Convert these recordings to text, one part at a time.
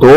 2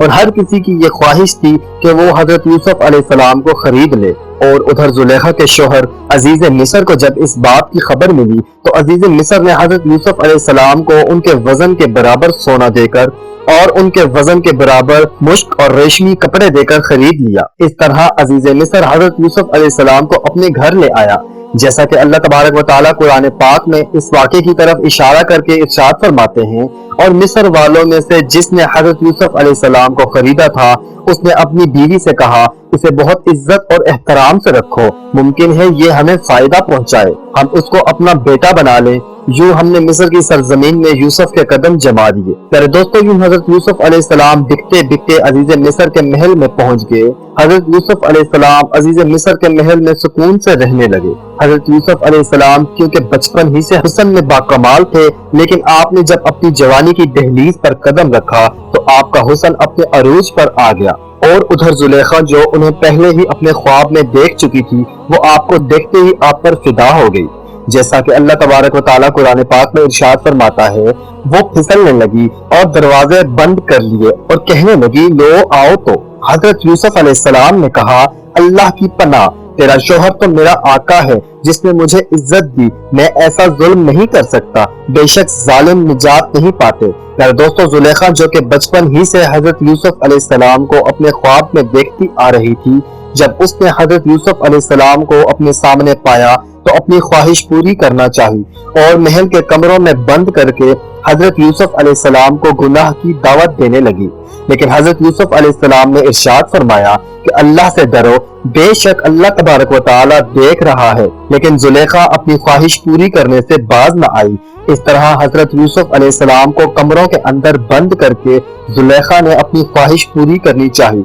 اور ہر کسی کی یہ خواہش تھی کہ وہ حضرت یوسف علیہ السلام کو خرید لے۔ اور ادھر زلیخا کے شوہر عزیز مصر کو جب اس بات کی خبر ملی تو عزیز مصر نے حضرت یوسف علیہ السلام کو ان کے وزن کے برابر سونا دے کر اور ان کے وزن کے برابر مشک اور ریشمی کپڑے دے کر خرید لیا۔ اس طرح عزیز مصر حضرت یوسف علیہ السلام کو اپنے گھر لے آیا، جیسا کہ اللہ تبارک و تعالیٰ قرآن پاک میں اس واقعے کی طرف اشارہ کر کے ارشاد فرماتے ہیں، اور مصر والوں میں سے جس نے حضرت یوسف علیہ السلام کو خریدا تھا اس نے اپنی بیوی سے کہا، اسے بہت عزت اور احترام سے رکھو، ممکن ہے یہ ہمیں فائدہ پہنچائے، ہم اس کو اپنا بیٹا بنا لیں۔ یوں ہم نے مصر کی سرزمین میں یوسف کے قدم جما دیے۔ میرے دوستو، یوں حضرت یوسف علیہ السلام بکتے بکتے عزیز مصر کے محل میں پہنچ گئے۔ حضرت یوسف علیہ السلام عزیز مصر کے محل میں سکون سے رہنے لگے۔ حضرت یوسف علیہ السلام کیونکہ بچپن ہی سے حسن میں باکمال تھے، لیکن آپ نے جب اپنی جوانی کی دہلیز پر قدم رکھا تو آپ کا حسن اپنے عروج پر آ گیا۔ اور ادھر زلیخا جو انہیں پہلے ہی اپنے خواب میں دیکھ چکی تھی، وہ آپ کو دیکھتے ہی آپ پر فدا ہو گئی، جیسا کہ اللہ تبارک و تعالیٰ قرآن پاک میں ارشاد فرماتا ہے، وہ پھسلنے لگی اور دروازے بند کر لیے اور کہنے لگی، لو آؤ تو۔ حضرت یوسف علیہ السلام نے کہا، اللہ کی پناہ، تیرا شوہر تو میرا آقا ہے جس نے مجھے عزت دی، میں ایسا ظلم نہیں کر سکتا، بے شک ظالم نجات نہیں پاتے۔ میرے دوستو، زلیخا جو کہ بچپن ہی سے حضرت یوسف علیہ السلام کو اپنے خواب میں دیکھتی آ رہی تھی، جب اس نے حضرت یوسف علیہ السلام کو اپنے سامنے پایا تو اپنی خواہش پوری کرنا چاہی اور محل کے کمروں میں بند کر کے حضرت یوسف علیہ السلام کو گناہ کی دعوت دینے لگی۔ لیکن حضرت یوسف علیہ السلام نے ارشاد فرمایا کہ اللہ سے ڈرو، بے شک اللہ تبارک و تعالیٰ دیکھ رہا ہے۔ لیکن زلیخا اپنی خواہش پوری کرنے سے باز نہ آئی۔ اس طرح حضرت یوسف علیہ السلام کو کمروں کے اندر بند کر کے زلیخا نے اپنی خواہش پوری کرنی چاہی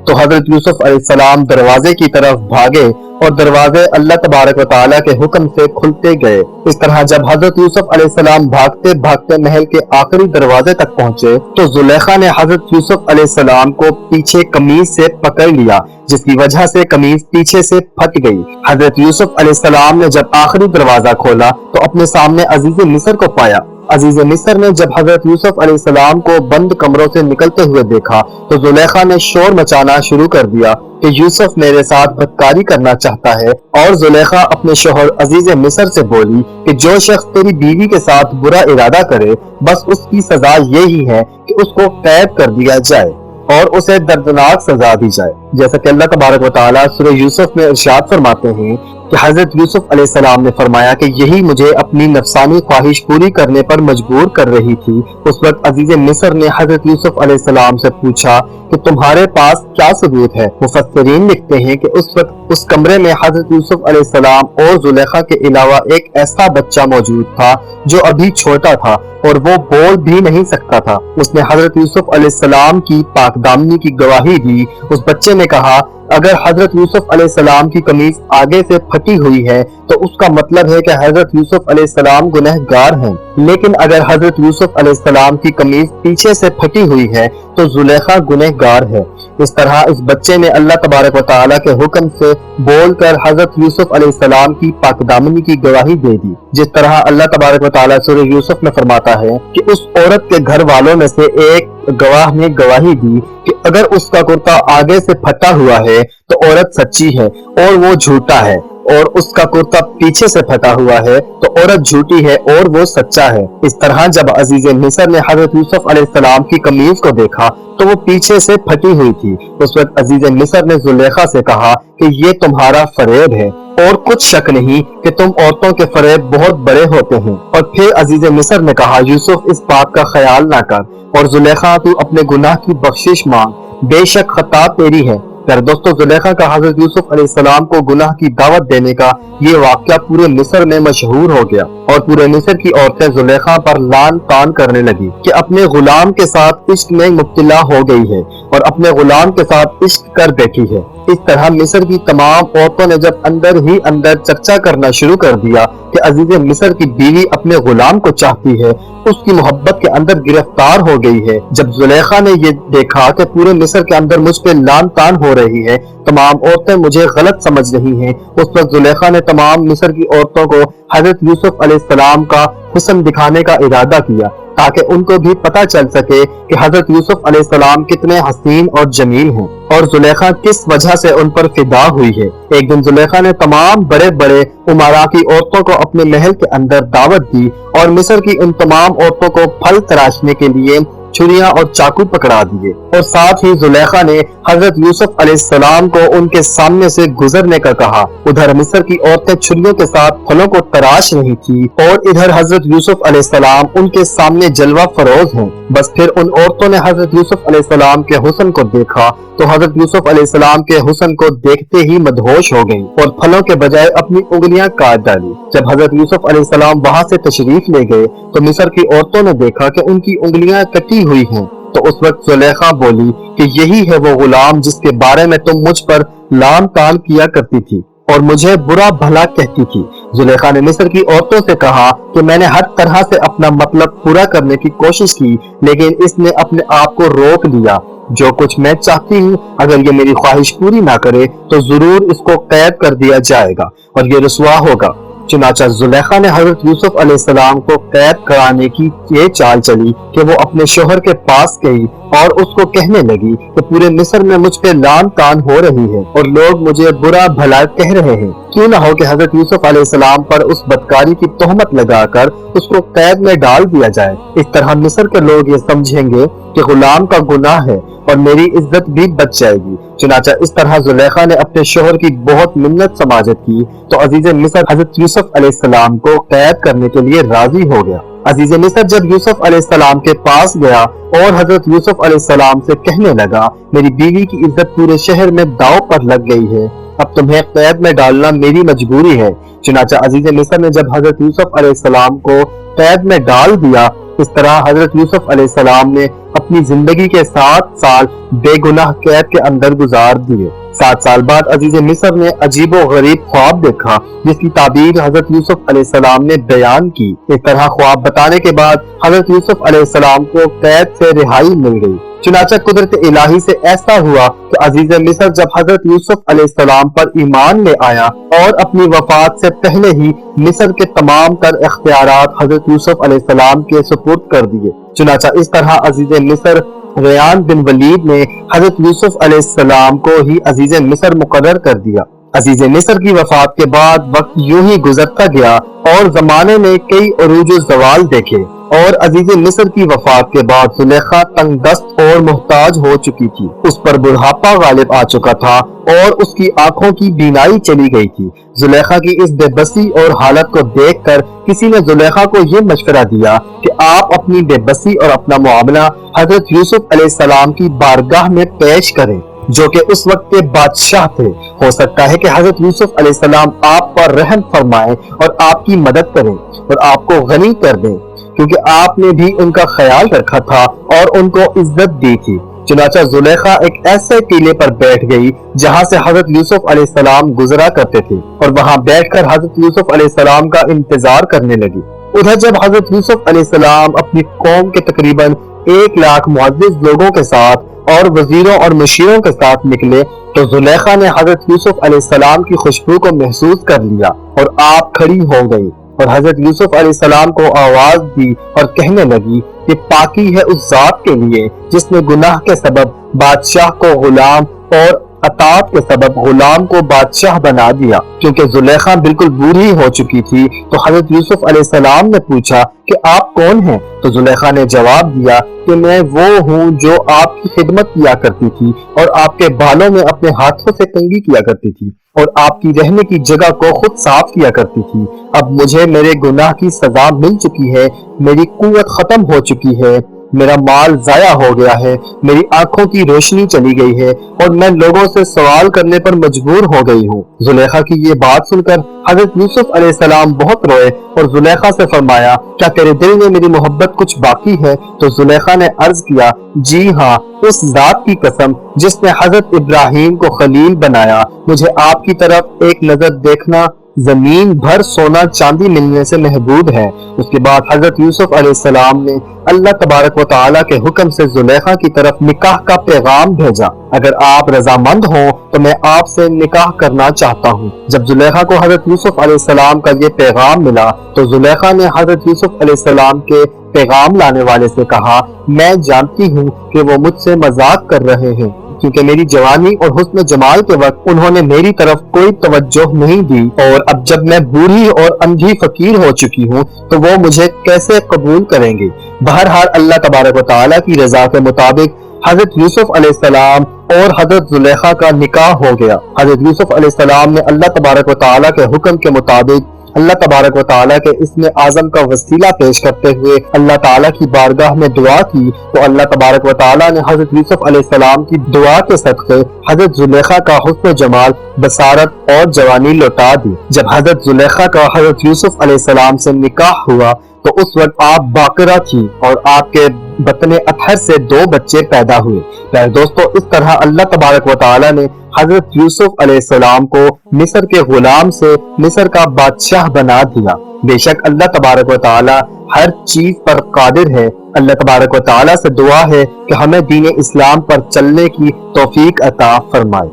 تو حضرت یوسف علیہ السلام دروازے کی طرف بھاگے اور دروازے اللہ تبارک و تعالیٰ کے حکم سے کھلتے گئے۔ اس طرح جب حضرت یوسف علیہ السلام بھاگتے بھاگتے محل کے آخری دروازے تک پہنچے تو زلیخا نے حضرت یوسف علیہ السلام کو پیچھے قمیض سے پکڑ لیا، جس کی وجہ سے قمیض پیچھے سے پھٹ گئی۔ حضرت یوسف علیہ السلام نے جب آخری دروازہ کھولا تو اپنے سامنے عزیز مصر کو پایا۔ عزیز مصر نے جب حضرت یوسف علیہ السلام کو بند کمروں سے نکلتے ہوئے دیکھا تو زلیخا نے شور مچانا شروع کر دیا کہ یوسف میرے ساتھ بدکاری کرنا چاہتا ہے، اور زلیخا اپنے شوہر عزیز مصر سے بولی کہ جو شخص تیری بیوی کے ساتھ برا ارادہ کرے، بس اس کی سزا یہی ہے کہ اس کو قید کر دیا جائے اور اسے دردناک سزا دی جائے، جیسا کہ اللہ تبارک و تعالیٰ سورہ یوسف میں ارشاد فرماتے ہیں کہ حضرت یوسف علیہ السلام نے فرمایا کہ یہی مجھے اپنی نفسانی خواہش پوری کرنے پر مجبور کر رہی تھی۔ اس وقت عزیز مصر نے حضرت یوسف علیہ السلام سے پوچھا کہ تمہارے پاس کیا ثبوت ہے؟ مفسرین لکھتے ہیں کہ اس وقت اس کمرے میں حضرت یوسف علیہ السلام اور زلیخا کے علاوہ ایک ایسا بچہ موجود تھا جو ابھی چھوٹا تھا اور وہ بول بھی نہیں سکتا تھا۔ اس نے حضرت یوسف علیہ السلام کی پاک دامنی کی گواہی دی۔ اس بچے نے کہا، اگر حضرت یوسف علیہ السلام کی قمیض آگے سے پھٹی ہوئی ہے تو اس کا مطلب ہے کہ حضرت یوسف علیہ السلام گنہگار ہیں، لیکن اگر حضرت یوسف علیہ السلام کی قمیض پیچھے سے پھٹی ہوئی ہے تو زلیخا گنہگار ہے۔ اس طرح اس بچے نے اللہ تبارک و تعالیٰ کے حکم سے بول کر حضرت یوسف علیہ السلام کی پاک دامنی کی گواہی دے دی، جس طرح اللہ تبارک و تعالیٰ سورہ یوسف میں فرماتا ہے کہ اس عورت کے گھر والوں میں سے ایک گواہ نے گواہی دی کہ اگر اس کا کرتا آگے سے پھٹا ہوا ہے تو عورت سچی ہے اور وہ جھوٹا ہے، اور اس کا کرتا پیچھے سے پھٹا ہوا ہے تو عورت جھوٹی ہے اور وہ سچا ہے۔ اس طرح جب عزیز مصر نے حضرت یوسف علیہ السلام کی قمیض کو دیکھا تو وہ پیچھے سے پھٹی ہوئی تھی۔ اس وقت عزیز مصر نے زلیخا سے کہا کہ یہ تمہارا فریب ہے اور کچھ شک نہیں کہ تم عورتوں کے فریب بہت بڑے ہوتے ہیں۔ اور پھر عزیز مصر نے کہا، یوسف اس بات کا خیال نہ کر، اور زلیخا تو اپنے گناہ کی بخشش مانگ، بے شک خطا تیری ہے۔ پھر دوستو، زلیخا کا حضرت یوسف علیہ السلام کو گناہ کی دعوت دینے کا یہ واقعہ پورے مصر میں مشہور ہو گیا، اور پورے مصر کی عورتیں زلیخا پر لعن طعن کرنے لگی کہ اپنے غلام کے ساتھ عشق میں مبتلا ہو گئی ہے اور اپنے غلام کے ساتھ عشق کر بیٹھی ہے۔ اس طرح مصر کی تمام عورتوں نے جب اندر ہی اندر چرچا کرنا شروع کر دیا کہ عزیز مصر کی بیوی اپنے غلام کو چاہتی ہے، اس کی محبت کے اندر گرفتار ہو گئی ہے۔ جب زلیخا نے یہ دیکھا کہ پورے مصر کے اندر مجھ پہ لعن طعن ہو رہی ہے، تمام عورتیں مجھے غلط سمجھ رہی ہیں، اس وقت زلیخا نے تمام مصر کی عورتوں کو حضرت یوسف علیہ السلام کا حسن دکھانے کا ارادہ کیا تاکہ ان کو بھی پتہ چل سکے کہ حضرت یوسف علیہ السلام کتنے حسین اور جمیل ہیں اور زلیخا کس وجہ سے ان پر فدا ہوئی ہے۔ ایک دن زلیخا نے تمام بڑے بڑے امراء کی عورتوں کو اپنے محل کے اندر دعوت دی اور مصر کی ان تمام عورتوں کو پھل تراشنے کے لیے چھریاں اور چاقو پکڑا دیے، اور ساتھ ہی زلیخا نے حضرت یوسف علیہ السلام کو ان کے سامنے سے گزرنے کا کہا۔ ادھر مصر کی عورتیں چھریوں کے ساتھ پھلوں کو تراش رہی تھی اور ادھر حضرت یوسف علیہ السلام ان کے سامنے جلوہ فروز ہیں۔ بس پھر ان عورتوں نے حضرت یوسف علیہ السلام کے حسن کو دیکھا تو حضرت یوسف علیہ السلام کے حسن کو دیکھتے ہی مدہوش ہو گئیں اور پھلوں کے بجائے اپنی انگلیاں کاٹ ڈالی۔ جب حضرت یوسف علیہ السلام وہاں سے تشریف لے گئے تو مصر کی عورتوں نے دیکھا کہ ان کی انگلیاں کٹی ہوئی ہیں، تو اس وقت زلیخا بولی کہ یہی ہے وہ غلام جس کے بارے میں تم مجھ پر لام تال کیا کرتی تھی اور مجھے برا بھلا کہتی تھی۔ زلیخا نے مصر کی عورتوں سے کہا کہ میں نے ہر طرح سے اپنا مطلب پورا کرنے کی کوشش کی، لیکن اس نے اپنے آپ کو روک لیا۔ جو کچھ میں چاہتی ہوں اگر یہ میری خواہش پوری نہ کرے تو ضرور اس کو قید کر دیا جائے گا اور یہ رسوا ہوگا۔ چنانچہ زلیخا نے حضرت یوسف علیہ السلام کو قید کرانے کی یہ چال چلی کہ وہ اپنے شوہر کے پاس گئی اور اس کو کہنے لگی کہ پورے مصر میں مجھ پہ لان تان ہو رہی ہے اور لوگ مجھے برا بھلا کہہ رہے ہیں، کیوں نہ ہو کہ حضرت یوسف علیہ السلام پر اس بدکاری کی تہمت لگا کر اس کو قید میں ڈال دیا جائے۔ اس طرح مصر کے لوگ یہ سمجھیں گے کہ غلام کا گناہ ہے اور میری عزت بھی بچ جائے گی۔ چنانچہ اس طرح زلیخا نے اپنے شوہر کی بہت منت سماجت کی تو عزیز مصر حضرت یوسف علیہ السلام کو قید کرنے کے لیے راضی ہو گیا۔ عزیز مصر جب یوسف علیہ السلام کے پاس گیا اور حضرت یوسف علیہ السلام سے کہنے لگا میری بیوی کی عزت پورے شہر میں داؤ پر لگ گئی ہے، اب تمہیں قید میں ڈالنا میری مجبوری ہے۔ چنانچہ عزیز مصر نے جب حضرت یوسف علیہ السلام کو قید میں ڈال دیا، اس طرح حضرت یوسف علیہ السلام نے اپنی زندگی کے 7 سال بے گناہ قید کے اندر گزار دیے۔ 7 سال بعد عزیز مصر نے عجیب و غریب خواب دیکھا جس کی تعبیر حضرت یوسف علیہ السلام نے بیان کی۔ اس طرح خواب بتانے کے بعد حضرت یوسف علیہ السلام کو قید سے رہائی مل گئی۔ چنانچہ قدرت الہی سے ایسا ہوا کہ عزیز مصر جب حضرت یوسف علیہ السلام پر ایمان لے آیا اور اپنی وفات سے پہلے ہی مصر کے تمام تر اختیارات حضرت یوسف علیہ السلام کے سپرد کر دیے۔ چنانچہ اس طرح عزیز مصر ریان بن ولید نے حضرت یوسف علیہ السلام کو ہی عزیز مصر مقرر کر دیا۔ عزیز مصر کی وفات کے بعد وقت یوں ہی گزرتا گیا اور زمانے نے کئی عروج و زوال دیکھے، اور عزیز مصر کی وفات کے بعد زلیخا تنگ دست اور محتاج ہو چکی تھی۔ اس پر بڑھاپا غالب آ چکا تھا اور اس کی آنکھوں کی بینائی چلی گئی تھی۔ زلیخا کی اس بے بسی اور حالت کو دیکھ کر کسی نے زلیخا کو یہ مشورہ دیا کہ آپ اپنی بے بسی اور اپنا معاملہ حضرت یوسف علیہ السلام کی بارگاہ میں پیش کریں، جو کہ اس وقت کے بادشاہ تھے۔ ہو سکتا ہے کہ حضرت یوسف علیہ السلام آپ پر رحم فرمائیں اور آپ کی مدد کریں اور آپ کو غنی کر دیں، کیونکہ آپ نے بھی ان کا خیال رکھا تھا اور ان کو عزت دی تھی۔ چنانچہ زلیخا ایک ایسے ٹیلے پر بیٹھ گئی جہاں سے حضرت یوسف علیہ السلام گزرا کرتے تھے اور وہاں بیٹھ کر حضرت یوسف علیہ السلام کا انتظار کرنے لگی۔ ادھر جب حضرت یوسف علیہ السلام اپنی قوم کے تقریباً 1 لاکھ معزز لوگوں کے ساتھ اور وزیروں اور مشیروں کے ساتھ نکلے تو زلیخا نے حضرت یوسف علیہ السلام کی خوشبو کو محسوس کر لیا اور آپ کھڑی ہو گئی اور حضرت یوسف علیہ السلام کو آواز دی اور کہنے لگی کہ پاکی ہے اس ذات کے لیے جس نے گناہ کے سبب بادشاہ کو غلام اور اطاعت کے سبب غلام کو بادشاہ بنا دیا۔ کیونکہ زلیخا بالکل بوڑھی ہو چکی تھی تو حضرت یوسف علیہ السلام نے پوچھا کہ آپ کون ہیں؟ تو زلیخا نے جواب دیا کہ میں وہ ہوں جو آپ کی خدمت کیا کرتی تھی اور آپ کے بالوں میں اپنے ہاتھوں سے کنگھی کیا کرتی تھی اور آپ کی رہنے کی جگہ کو خود صاف کیا کرتی تھی۔ اب مجھے میرے گناہ کی سزا مل چکی ہے، میری قوت ختم ہو چکی ہے، میرا مال ضائع ہو گیا ہے، میری آنکھوں کی روشنی چلی گئی ہے اور میں لوگوں سے سوال کرنے پر مجبور ہو گئی ہوں۔ زلیخا کی یہ بات سن کر حضرت یوسف علیہ السلام بہت روئے اور زلیخا سے فرمایا کیا تیرے دل میں میری محبت کچھ باقی ہے؟ تو زلیخا نے عرض کیا جی ہاں، اس ذات کی قسم جس نے حضرت ابراہیم کو خلیل بنایا، مجھے آپ کی طرف ایک نظر دیکھنا زمین بھر سونا چاندی ملنے سے محبوب ہے۔ اس کے بعد حضرت یوسف علیہ السلام نے اللہ تبارک و تعالیٰ کے حکم سے زلیخا کی طرف نکاح کا پیغام بھیجا، اگر آپ رضامند ہوں تو میں آپ سے نکاح کرنا چاہتا ہوں۔ جب زلیخا کو حضرت یوسف علیہ السلام کا یہ پیغام ملا تو زلیخا نے حضرت یوسف علیہ السلام کے پیغام لانے والے سے کہا، میں جانتی ہوں کہ وہ مجھ سے مذاق کر رہے ہیں، کیونکہ میری جوانی اور حسن جمال کے وقت انہوں نے میری طرف کوئی توجہ نہیں دی، اور اب جب میں بوڑھی اور اندھی فقیر ہو چکی ہوں تو وہ مجھے کیسے قبول کریں گے؟ بہرحال اللہ تبارک و تعالیٰ کی رضا کے مطابق حضرت یوسف علیہ السلام اور حضرت زلیخا کا نکاح ہو گیا۔ حضرت یوسف علیہ السلام نے اللہ تبارک و تعالیٰ کے حکم کے مطابق اللہ تبارک و تعالیٰ کے اسم اعظم کا وسیلہ پیش کرتے ہوئے اللہ تعالیٰ کی بارگاہ میں دعا کی، تو اللہ تبارک و تعالیٰ نے حضرت یوسف علیہ السلام کی دعا کے صدقے حضرت زلیخا کا حسن و جمال، بصارت اور جوانی لوٹا دی۔ جب حضرت زلیخا کا حضرت یوسف علیہ السلام سے نکاح ہوا تو اس وقت آپ باقرہ تھی اور آپ کے بطن اطہر سے 2 بچے پیدا ہوئے۔ پیارے دوستو، اس طرح اللہ تبارک و تعالیٰ نے حضرت یوسف علیہ السلام کو مصر کے غلام سے مصر کا بادشاہ بنا دیا۔ بے شک اللہ تبارک و تعالیٰ ہر چیز پر قادر ہے۔ اللہ تبارک و تعالیٰ سے دعا ہے کہ ہمیں دین اسلام پر چلنے کی توفیق عطا فرمائے۔